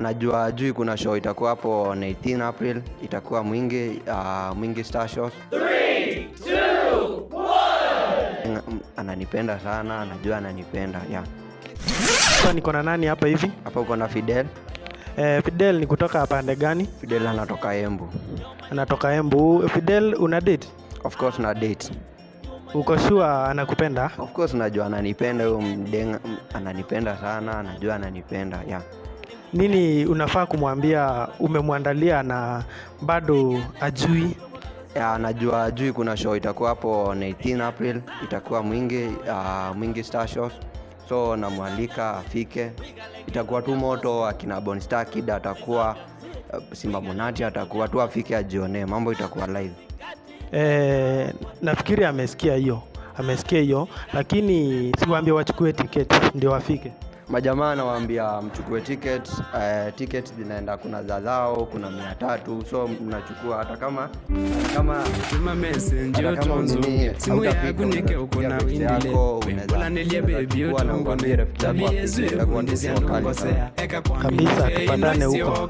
Najua ajui kuna show itakuwa hapo on 18 April, itakuwa Mwingi Star Shows. 3, 2, 1. Ananipenda sana, najua ananipenda. Yeah. Sasa niko na nani hapa hivi? Hapa uko na Fidel. Fidel ni kutoka pande gani? Fidel anatoka Embu. Anatoka Embu. Fidel, una date? Of course na date. Uko sure anakupenda? Of course najua ananipenda, huyo mdenga ananipenda sana, najua ananipenda. Yeah. Nini unafaa kumwambia umemwandalia na bado ajui? Najua ajui kuna show itakuwa hapo on 18 April, itakuwa Mwingi Star Shows. So namwalika afike. Itakuwa tu moto, akina Bonstar Kid atakuwa, Simba Monati atakuwa tu, afike ajione, mambo itakuwa live. Nafikiri amesikia hiyo, lakini siwaambie wachukue ticket ndio wafike. Majamaa nawaambia mchukue tickets zinaenda, kuna zao, kuna 300, so mnachukua hata kama messenger tonzo simu yangu nike uko na windile bola nelie baby utongone tabia zwe kundizia nongosea kabisa, tupatane huko.